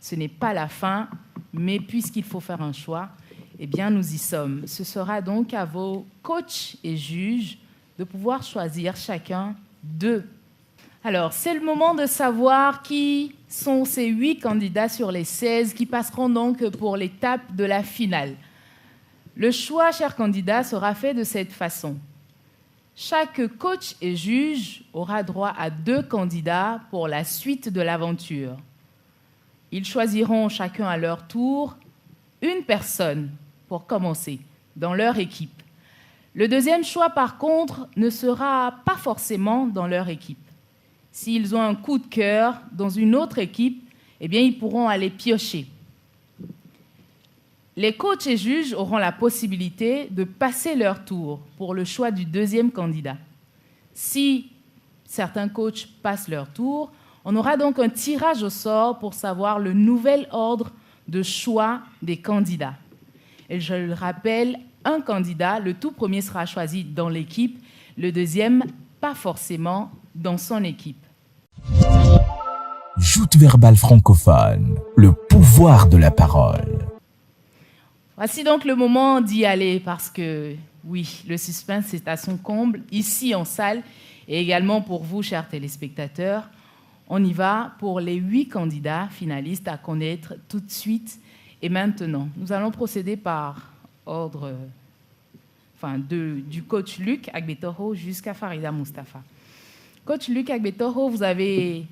Ce n'est pas la fin, mais puisqu'il faut faire un choix, eh bien, nous y sommes. Ce sera donc à vos coachs et juges de pouvoir choisir chacun d'eux. Alors, c'est le moment de savoir qui sont ces 8 candidats sur les 16 qui passeront donc pour l'étape de la finale. Le choix, chers candidats, sera fait de cette façon. Chaque coach et juge aura droit à 2 candidats pour la suite de l'aventure. Ils choisiront chacun à leur tour une personne pour commencer dans leur équipe. Le deuxième choix, par contre, ne sera pas forcément dans leur équipe. S'ils ont un coup de cœur dans une autre équipe, eh bien, ils pourront aller piocher. Les coachs et juges auront la possibilité de passer leur tour pour le choix du deuxième candidat. Si certains coachs passent leur tour, on aura donc un tirage au sort pour savoir le nouvel ordre de choix des candidats. Et je le rappelle, un candidat, le tout premier sera choisi dans l'équipe, le deuxième, pas forcément dans son équipe. Joute verbale francophone, le pouvoir de la parole. Voici donc le moment d'y aller parce que, oui, le suspense est à son comble, ici en salle, et également pour vous, chers téléspectateurs. On y va pour les 8 candidats finalistes à connaître tout de suite et maintenant. Nous allons procéder par ordre du coach Luc Agbetoro jusqu'à Farida Mustafa. Coach Luc Agbetoro, vous avez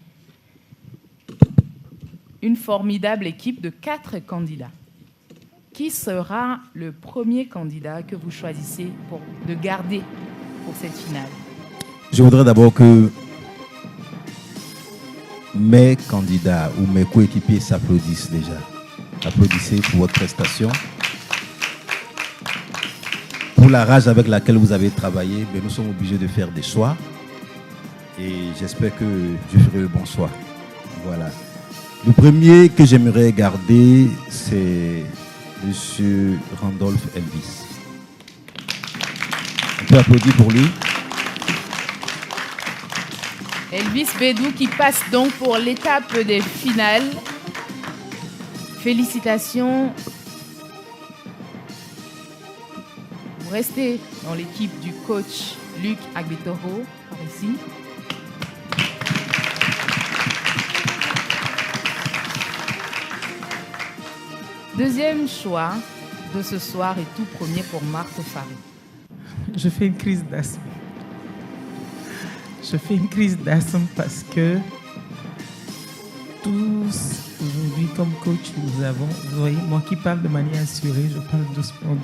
une formidable équipe de 4 candidats. Qui sera le premier candidat que vous choisissez de garder pour cette finale? Je voudrais d'abord que mes candidats ou mes coéquipiers s'applaudissent déjà. Applaudissez pour votre prestation. Pour la rage avec laquelle vous avez travaillé, nous sommes obligés de faire des choix. Et j'espère que je ferai le bon choix. Voilà. Le premier que j'aimerais garder, c'est M. Randolph Elvis. On peut applaudir pour lui. Elvis Bédou qui passe donc pour l'étape des finales. Félicitations. Vous restez dans l'équipe du coach Luc Agbetoro, par ici. Deuxième choix de ce soir et tout premier pour Marthe Fari. Je fais une crise d'asthme. Je fais une crise d'asthme parce que tous, aujourd'hui, comme coach, nous avons, vous voyez, moi qui parle de manière assurée, je parle doucement.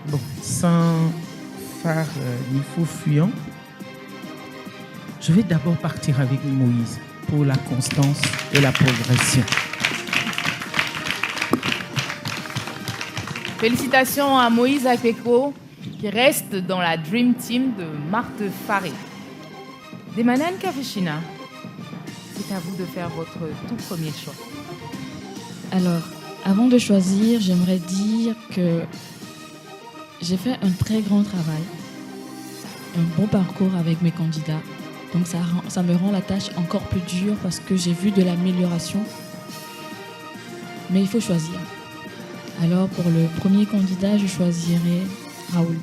Bon, sans faire ni faux fuyant, je vais d'abord partir avec Moïse pour la constance et la progression. Félicitations à Moïse Akpeko qui reste dans la Dream Team de Marthe Faré. Demanan Kafeshina, c'est à vous de faire votre tout premier choix. Alors, avant de choisir, j'aimerais dire que j'ai fait un très grand travail, un bon parcours avec mes candidats. Donc ça me rend la tâche encore plus dure parce que j'ai vu de l'amélioration. Mais il faut choisir. Alors, pour le premier candidat, je choisirai Raoul.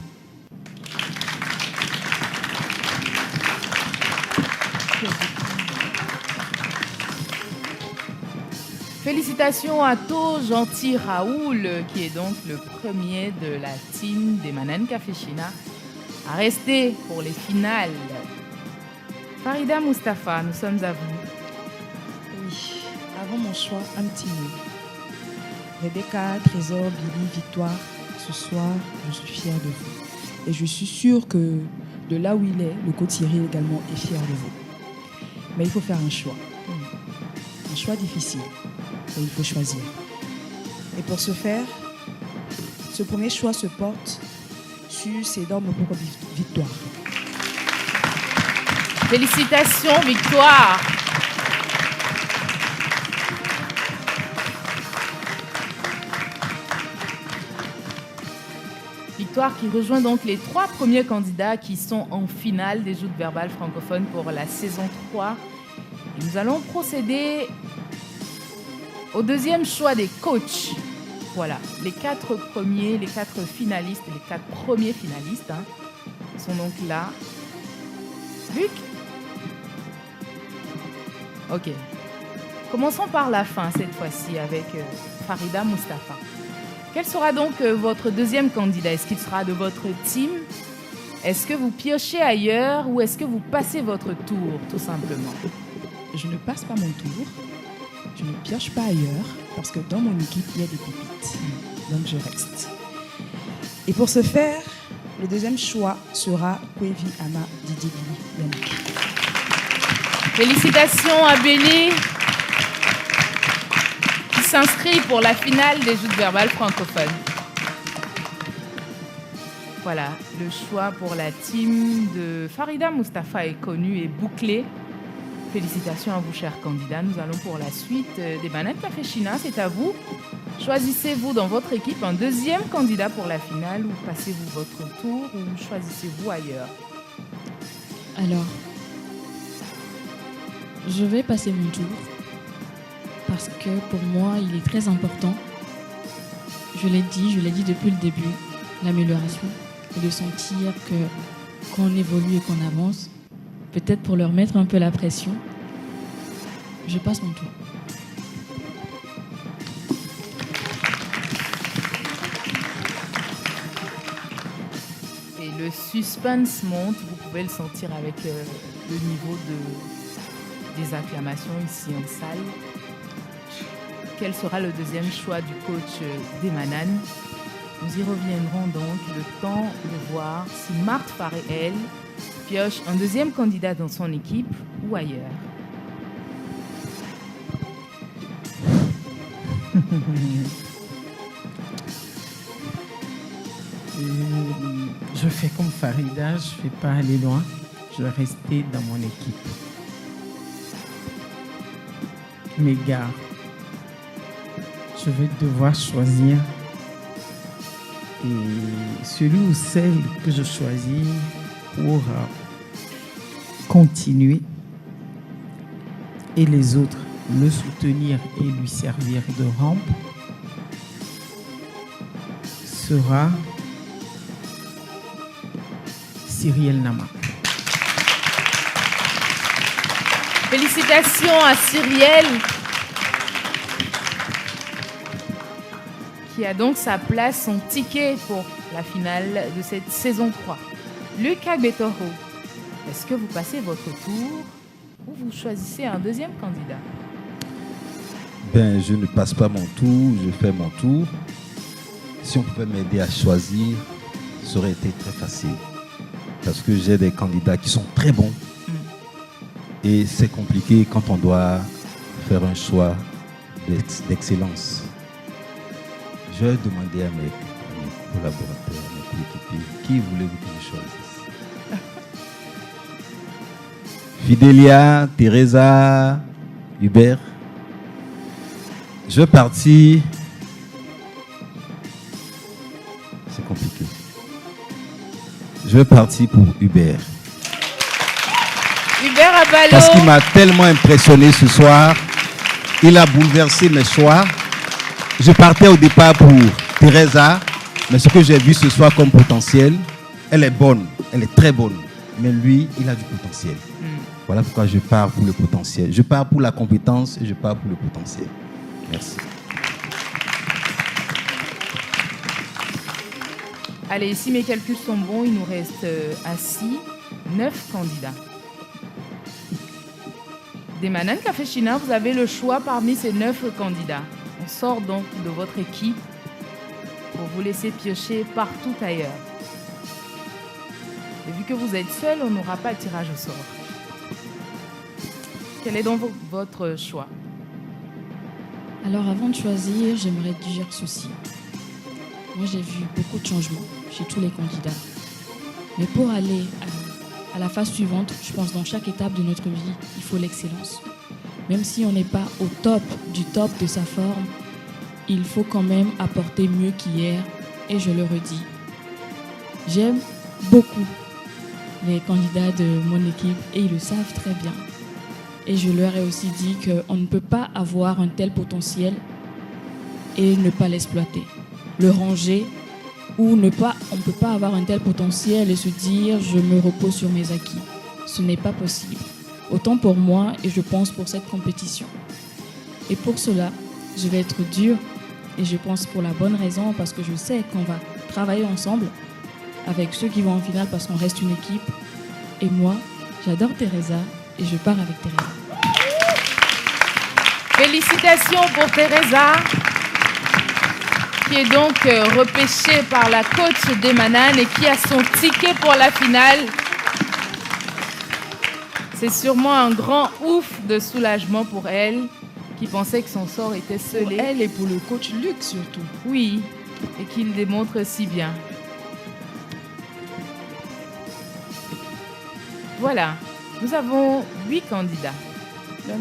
Félicitations à To Gentil Raoul, qui est donc le premier de la team des Manan Kafeshina, à rester pour les finales. Farida Mustafa, nous sommes à vous. Oui, avant mon choix, un petit mot. Rebecca, Trésor, Billy, Victoire, ce soir, je suis fière de vous. Et je suis sûre que de là où il est, le coach Cyril également est fier de vous. Mais il faut faire un choix. Un choix difficile. Et il faut choisir. Et pour ce faire, ce premier choix se porte sur ces normes pour Victoire. Félicitations, Victoire. Victoire qui rejoint donc les 3 premiers candidats qui sont en finale des joutes verbales francophones pour la saison 3. Et nous allons procéder au deuxième choix des coachs. Voilà, les 4 premiers, les 4 finalistes, les 4 premiers finalistes sont donc là. Luc ? Ok. Commençons par la fin cette fois-ci avec Farida Mustafa. Quel sera donc votre deuxième candidat? Est-ce qu'il sera de votre team? Est-ce que vous piochez ailleurs ou est-ce que vous passez votre tour, tout simplement? Je ne passe pas mon tour. je ne pioche pas ailleurs parce que dans mon équipe, il y a des pépites. Donc je reste. Et pour ce faire, le deuxième choix sera Kwevi Ama Didier Billy Yannick. Félicitations à Béli qui s'inscrit pour la finale des joutes verbales francophones. Voilà, le choix pour la team de Farida Mustafa est connu et bouclé. Félicitations à vous, chers candidats. Nous allons pour la suite des Bananes Café China. C'est à vous. Choisissez-vous dans votre équipe un deuxième candidat pour la finale ou passez-vous votre tour ou choisissez-vous ailleurs? Alors, je vais passer mon tour parce que pour moi, il est très important. Je l'ai dit depuis le début, l'amélioration et de sentir qu'on évolue et qu'on avance. Peut-être pour leur mettre un peu la pression, je passe mon tour. Et le suspense monte, vous pouvez le sentir avec le niveau des acclamations ici en salle. Quel sera le deuxième choix du coach des Bananes? Nous y reviendrons donc, le temps de voir si Marthe Faré-El pioche un deuxième candidat dans son équipe ou ailleurs. Je fais comme Farida, je ne vais pas aller loin, je vais rester dans mon équipe. Mes gars, je vais devoir choisir et celui ou celle que je choisis pour continuer et les autres le soutenir et lui servir de rampe sera Cyrielle Nama. Félicitations à Cyrielle qui a donc sa place, son ticket pour la finale de cette saison 3. Lucas Betoro, est-ce que vous passez votre tour ou vous choisissez un deuxième candidat? Ben, je ne passe pas mon tour, je fais mon tour. Si on pouvait m'aider à choisir, ça aurait été très facile. Parce que j'ai des candidats qui sont très bons. Et c'est compliqué quand on doit faire un choix d'excellence. Je vais demander à mes collaborateurs, à mes coéquipiers, qui voulez-vous que je choisisse? Fidélia, Teresa, Hubert. Je vais partir. C'est compliqué. Je vais partir pour Hubert. Hubert Abalo. Parce qu'il m'a tellement impressionné ce soir. Il a bouleversé mes choix. Je partais au départ pour Teresa, mais ce que j'ai vu ce soir comme potentiel, elle est bonne, elle est très bonne. Mais lui, il a du potentiel. Voilà pourquoi je pars pour le potentiel. Je pars pour la compétence et je pars pour le potentiel. Merci. Allez, si mes calculs sont bons, il nous reste assis 9 candidats. Des Bananes Café China, vous avez le choix parmi ces 9 candidats. On sort donc de votre équipe pour vous laisser piocher partout ailleurs. Et vu que vous êtes seul, on n'aura pas de tirage au sort. Quel est donc votre choix? Alors avant de choisir, j'aimerais dire ceci. Moi j'ai vu beaucoup de changements chez tous les candidats. Mais pour aller à la phase suivante, je pense dans chaque étape de notre vie, il faut l'excellence. Même si on n'est pas au top de sa forme, il faut quand même apporter mieux qu'hier. Et je le redis, j'aime beaucoup les candidats de mon équipe et ils le savent très bien. Et je leur ai aussi dit qu'on ne peut pas avoir un tel potentiel et ne pas l'exploiter, le ranger ou on ne peut pas avoir un tel potentiel et se dire je me repose sur mes acquis. Ce n'est pas possible. Autant pour moi et je pense pour cette compétition. Et pour cela, je vais être dure et je pense pour la bonne raison parce que je sais qu'on va travailler ensemble avec ceux qui vont en finale parce qu'on reste une équipe. Et moi, j'adore Teresa et je pars avec Teresa. Félicitations pour Teresa, qui est donc repêchée par la coach d'Emanan et qui a son ticket pour la finale. C'est sûrement un grand ouf de soulagement pour elle, qui pensait que son sort était scellé. Pour elle et pour le coach Luc surtout. Oui, et qu'il démontre si bien. Voilà, nous avons 8 candidats.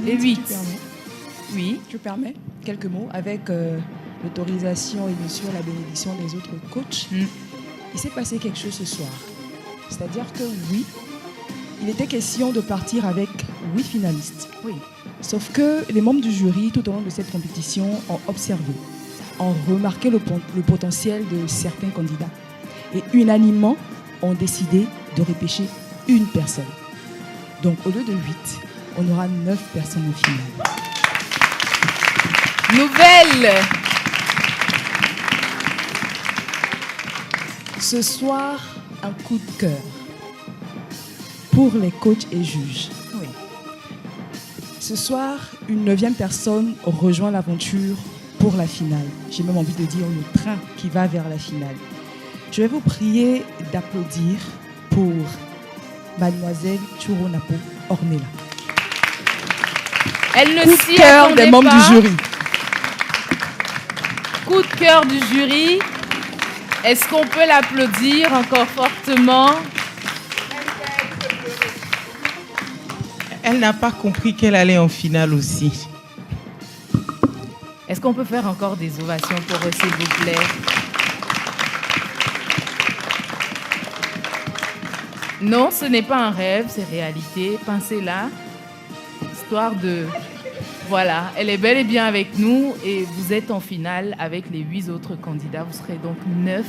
Les 8. Oui. Tu permets quelques mots avec l'autorisation et bien sûr la bénédiction des autres coachs. Il s'est passé quelque chose ce soir. C'est-à-dire que oui, il était question de partir avec 8 finalistes. Oui. Sauf que les membres du jury, tout au long de cette compétition, ont observé, ont remarqué le potentiel de certains candidats. Et unanimement, ont décidé de repêcher une personne. Donc au lieu de 8, on aura 9 personnes au final. Nouvelle. Ce soir, un coup de cœur pour les coachs et juges. Oui. Ce soir, une 9e personne rejoint l'aventure pour la finale. J'ai même envie de dire le train qui va vers la finale. Je vais vous prier d'applaudir pour Mademoiselle Churonapo Ornella. Elle ne coup s'y de cœur attendait des membres pas. du jury. Coup de cœur du jury. Est-ce qu'on peut l'applaudir encore fortement? Elle n'a pas compris qu'elle allait en finale aussi. Est-ce qu'on peut faire encore des ovations pour eux, s'il vous plaît? Non, ce n'est pas un rêve, c'est réalité. Pensez-là. Histoire de... Voilà, elle est bel et bien avec nous et vous êtes en finale avec les 8 autres candidats. Vous serez donc 9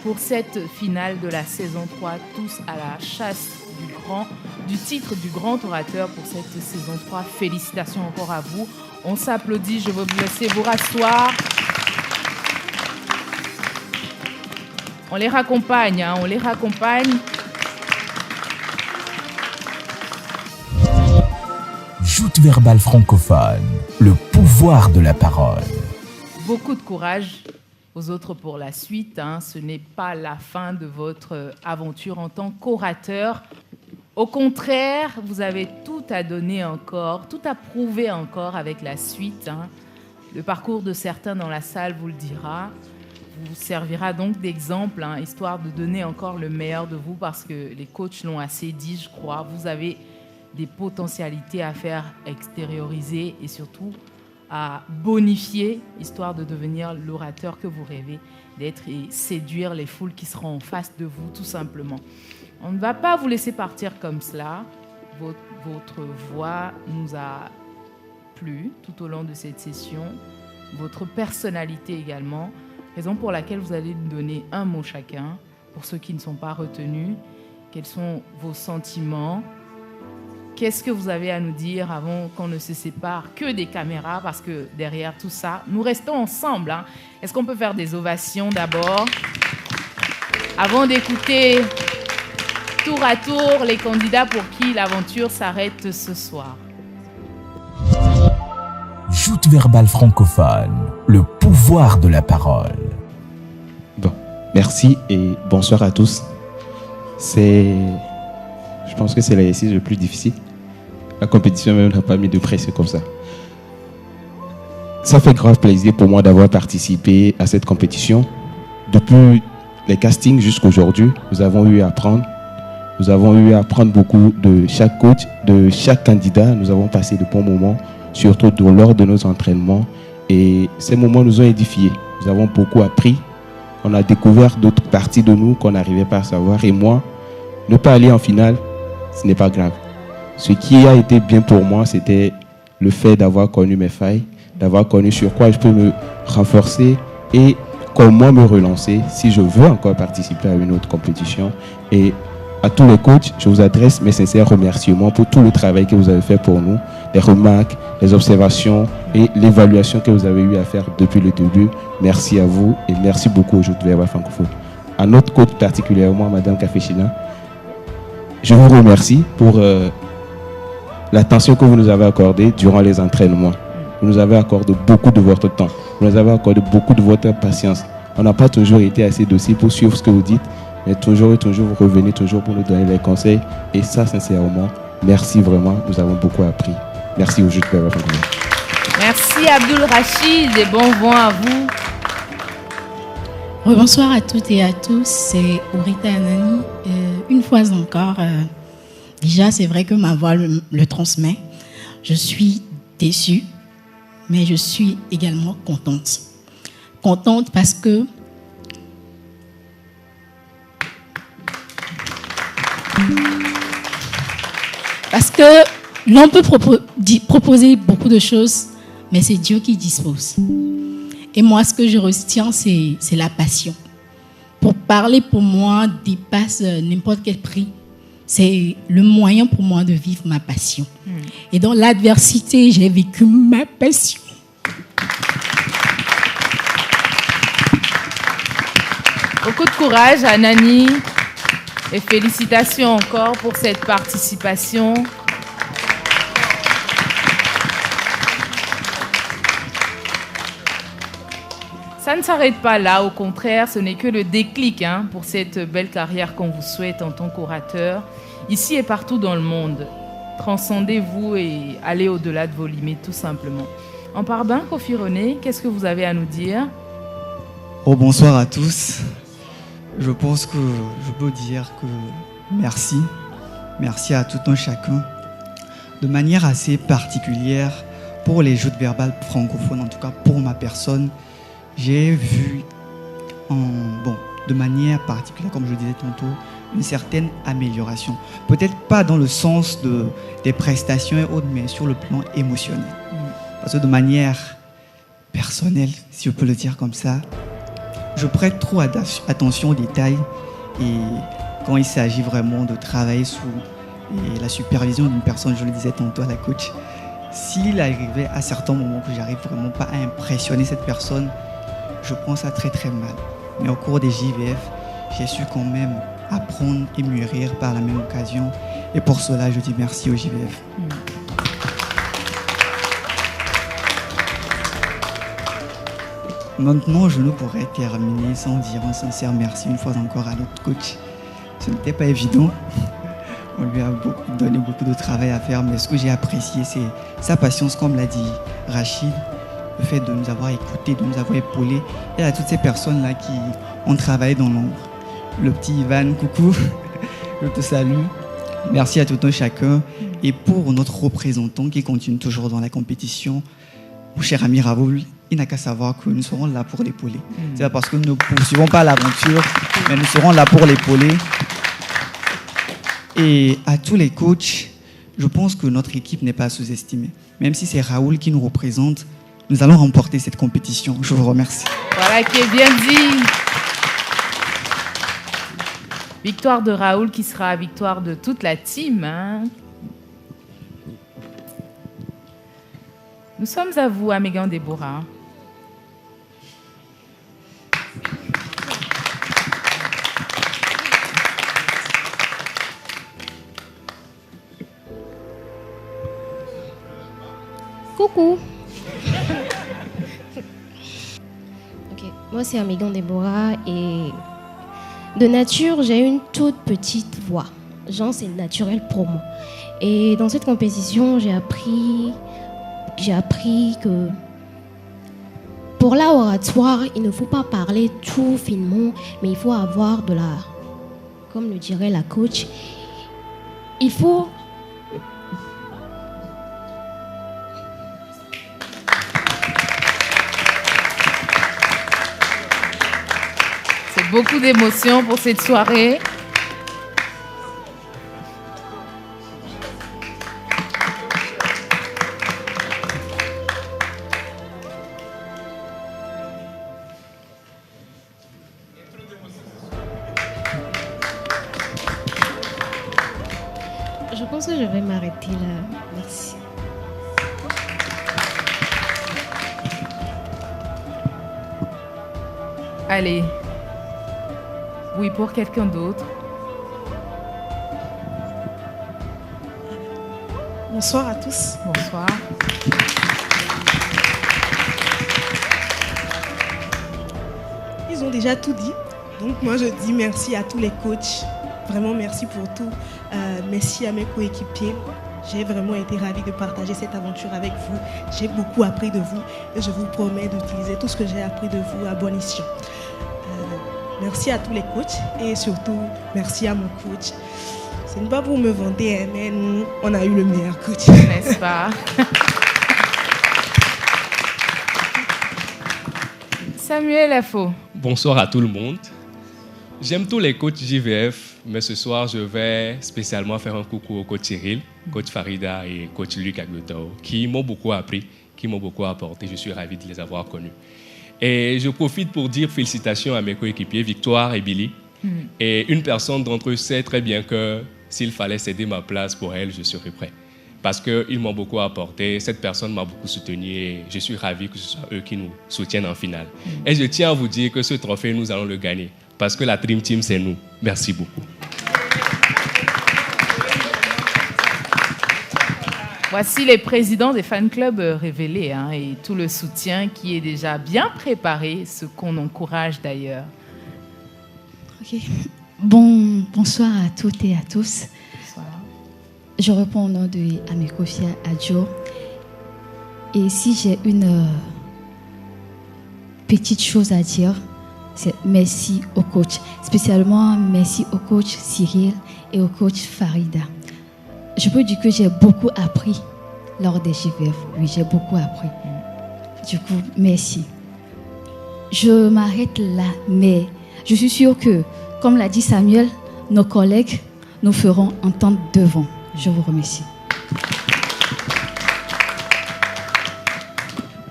pour cette finale de la saison 3, tous à la chasse du titre du grand orateur pour cette saison 3. Félicitations encore à vous. On s'applaudit, je vais vous laisser vous rasseoir. On les raccompagne, on les raccompagne. Joute verbale francophone, le pouvoir de la parole. Beaucoup de courage aux autres pour la suite. Ce n'est pas la fin de votre aventure en tant qu'orateur. Au contraire, vous avez tout à donner encore, tout à prouver encore avec la suite. Le parcours de certains dans la salle vous le dira. Vous servira donc d'exemple, histoire de donner encore le meilleur de vous, parce que les coachs l'ont assez dit, je crois. Vous avez des potentialités à faire extérioriser et surtout à bonifier, histoire de devenir l'orateur que vous rêvez d'être et séduire les foules qui seront en face de vous, tout simplement. On ne va pas vous laisser partir comme cela. Votre voix nous a plu tout au long de cette session. Votre personnalité également. Raison pour laquelle vous allez nous donner un mot chacun. Pour ceux qui ne sont pas retenus, quels sont vos sentiments? Qu'est-ce que vous avez à nous dire avant qu'on ne se sépare que des caméras? Parce que derrière tout ça, nous restons ensemble. Est-ce qu'on peut faire des ovations d'abord? Avant d'écouter tour à tour les candidats pour qui l'aventure s'arrête ce soir. Joute verbale francophone, le pouvoir de la parole. Bon, merci et bonsoir à tous. Je pense que c'est l'exercice le plus difficile. La compétition même n'a pas mis de pression comme ça. Ça fait grave plaisir pour moi d'avoir participé à cette compétition. Depuis les castings jusqu'à aujourd'hui, nous avons eu à apprendre. Nous avons eu à apprendre beaucoup de chaque coach, de chaque candidat. Nous avons passé de bons moments, surtout lors de nos entraînements. Et ces moments nous ont édifiés. Nous avons beaucoup appris. On a découvert d'autres parties de nous qu'on n'arrivait pas à savoir. Et moi, ne pas aller en finale, ce n'est pas grave. Ce qui a été bien pour moi, c'était le fait d'avoir connu mes failles, d'avoir connu sur quoi je peux me renforcer et comment me relancer si je veux encore participer à une autre compétition. Et à tous les coachs, je vous adresse mes sincères remerciements pour tout le travail que vous avez fait pour nous, les remarques, les observations et l'évaluation que vous avez eu à faire depuis le début. Merci à vous et merci beaucoup aux Joute verbale francophone. À notre coach particulièrement, Madame Kafechina, je vous remercie pour l'attention que vous nous avez accordée durant les entraînements. Vous nous avez accordé beaucoup de votre temps. Vous nous avez accordé beaucoup de votre patience. On n'a pas toujours été assez docile pour suivre ce que vous dites, mais toujours et toujours, vous revenez toujours pour nous donner les conseils. Et ça, sincèrement, merci vraiment. Nous avons beaucoup appris. Merci au Jute Verbal Francophone. Merci Abdul Rachid et bon vent à vous. Bonsoir à toutes et à tous, c'est Orita Anani. Une fois encore, déjà c'est vrai que ma voix le transmet. Je suis déçue, mais je suis également contente. Contente parce que l'on peut proposer beaucoup de choses, mais c'est Dieu qui dispose. Et moi, ce que je retiens, c'est la passion. Pour parler, pour moi, dépasse n'importe quel prix. C'est le moyen pour moi de vivre ma passion. Et dans l'adversité, j'ai vécu ma passion. Beaucoup de courage à Nani et félicitations encore pour cette participation. Ça ne s'arrête pas là, au contraire, ce n'est que le déclic pour cette belle carrière qu'on vous souhaite en tant qu'orateur, ici et partout dans le monde. Transcendez-vous et allez au-delà de vos limites, tout simplement. En Parbin, Kofi René, qu'est-ce que vous avez à nous dire? Bonsoir à tous. Je pense que je peux dire que merci. Merci à tout un chacun. De manière assez particulière, pour les joutes verbales francophones, en tout cas pour ma personne, j'ai vu, de manière particulière, comme je le disais tantôt, une certaine amélioration. Peut-être pas dans le sens des prestations et autres, mais sur le plan émotionnel. Parce que de manière personnelle, si je peux le dire comme ça, je prête trop attention aux détails. Et quand il s'agit vraiment de travailler sous la supervision d'une personne, je le disais tantôt à la coach, s'il arrivait à certains moments que j'arrive vraiment pas à impressionner cette personne, je prends ça très très mal. Mais au cours des JVF, j'ai su quand même apprendre et mûrir par la même occasion. Et pour cela, je dis merci au JVF. Maintenant, je ne pourrais terminer sans dire un sincère merci une fois encore à notre coach. Ce n'était pas évident. On lui a donné beaucoup de travail à faire, mais ce que j'ai apprécié, c'est sa patience, comme l'a dit Rachid. Le fait de nous avoir écoutés, de nous avoir épaulés. Et à toutes ces personnes-là qui ont travaillé dans l'ombre. Le petit Ivan, coucou, je te salue. Merci à tout un chacun. Et pour notre représentant qui continue toujours dans la compétition, mon cher ami Raoul, il n'a qu'à savoir que nous serons là pour l'épauler. C'est pas parce que nous ne poursuivons pas l'aventure, mais nous serons là pour l'épauler. Et à tous les coachs, je pense que notre équipe n'est pas sous-estimée. Même si c'est Raoul qui nous représente, nous allons remporter cette compétition. Je vous remercie. Voilà qui est bien dit. Victoire de Raoul qui sera victoire de toute la team. Nous sommes à vous, Amégan Déborah. Coucou. Moi, c'est Amégan Déborah et de nature, j'ai une toute petite voix. Genre, c'est naturel pour moi. Et dans cette compétition, j'ai appris que pour l'oratoire, il ne faut pas parler tout finement, mais il faut avoir de la, comme le dirait la coach, il faut... Beaucoup d'émotions pour cette soirée. Je pense que je vais m'arrêter là. Merci. Allez. Oui, pour quelqu'un d'autre. Bonsoir à tous. Bonsoir. Ils ont déjà tout dit. Donc moi, je dis merci à tous les coachs. Vraiment, merci pour tout. Merci à mes coéquipiers. J'ai vraiment été ravie de partager cette aventure avec vous. J'ai beaucoup appris de vous et je vous promets d'utiliser tout ce que j'ai appris de vous à bon escient. Merci à tous les coachs et surtout, merci à mon coach. Ce n'est pas pour me vanter, mais nous, on a eu le meilleur coach. N'est-ce pas? Samuel Afo. Bonsoir à tout le monde. J'aime tous les coachs JVF, mais ce soir, je vais spécialement faire un coucou au coach Cyril, coach Farida et coach Luc Aglotao, qui m'ont beaucoup appris, qui m'ont beaucoup apporté. Je suis ravi de les avoir connus. Et je profite pour dire félicitations à mes coéquipiers, Victoire et Billy. Et une personne d'entre eux sait très bien que s'il fallait céder ma place pour elle, je serais prêt. Parce qu'ils m'ont beaucoup apporté, cette personne m'a beaucoup soutenu et je suis ravi que ce soit eux qui nous soutiennent en finale. Et je tiens à vous dire que ce trophée, nous allons le gagner. Parce que la Dream Team, c'est nous. Merci beaucoup. Voici les présidents des fan clubs révélés et tout le soutien qui est déjà bien préparé, ce qu'on encourage d'ailleurs. Ok. Bonsoir à toutes et à tous. Bonsoir. Je réponds au nom de Amekofia Adjo. Et si j'ai une petite chose à dire, c'est merci au coach. Spécialement merci au coach Cyril et au coach Farida. Je peux dire que j'ai beaucoup appris lors des JVF. Oui, j'ai beaucoup appris. Du coup, merci. Je m'arrête là, mais je suis sûre que, comme l'a dit Samuel, nos collègues nous feront entendre devant. Je vous remercie.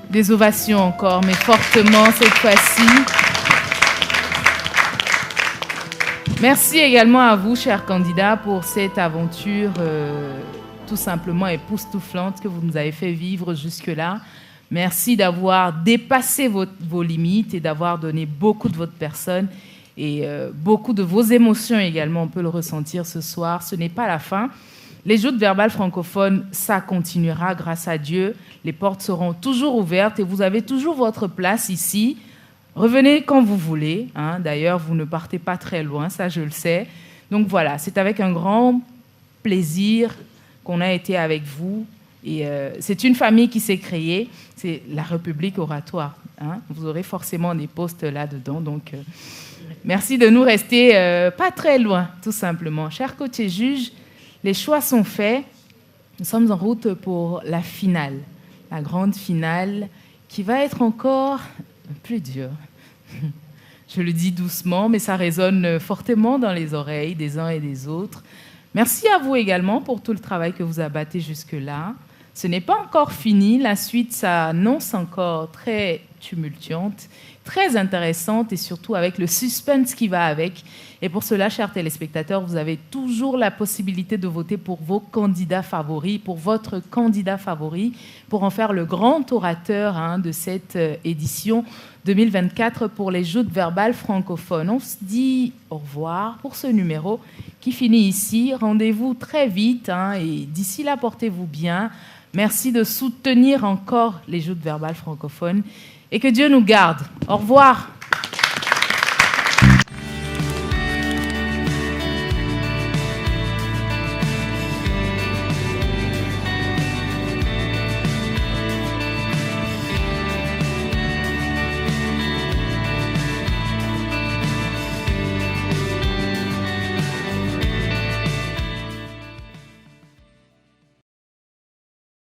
Des ovations encore, mais fortement cette fois-ci. Merci également à vous, chers candidats, pour cette aventure tout simplement époustouflante que vous nous avez fait vivre jusque-là. Merci d'avoir dépassé vos limites et d'avoir donné beaucoup de votre personne et beaucoup de vos émotions également. On peut le ressentir ce soir. Ce n'est pas la fin. Les joutes verbales francophones, ça continuera grâce à Dieu. Les portes seront toujours ouvertes et vous avez toujours votre place ici. Revenez quand vous voulez. D'ailleurs, vous ne partez pas très loin, ça je le sais. Donc voilà, c'est avec un grand plaisir qu'on a été avec vous. Et c'est une famille qui s'est créée. C'est la République oratoire. Vous aurez forcément des postes là-dedans. Donc merci de nous rester pas très loin, tout simplement. Chers coachs et juges, les choix sont faits. Nous sommes en route pour la finale. La grande finale qui va être encore plus dur. Je le dis doucement, mais ça résonne fortement dans les oreilles des uns et des autres. Merci à vous également pour tout le travail que vous abattez jusque-là. Ce n'est pas encore fini. La suite s'annonce encore très tumultuante, très intéressante et surtout avec le suspense qui va avec. Et pour cela, chers téléspectateurs, vous avez toujours la possibilité de voter pour vos candidats favoris, pour votre candidat favori, pour en faire le grand orateur de cette édition 2024 pour les joutes verbales francophones. On se dit au revoir pour ce numéro qui finit ici. Rendez-vous très vite et d'ici là, portez-vous bien. Merci de soutenir encore les joutes verbales francophones et que Dieu nous garde. Au revoir.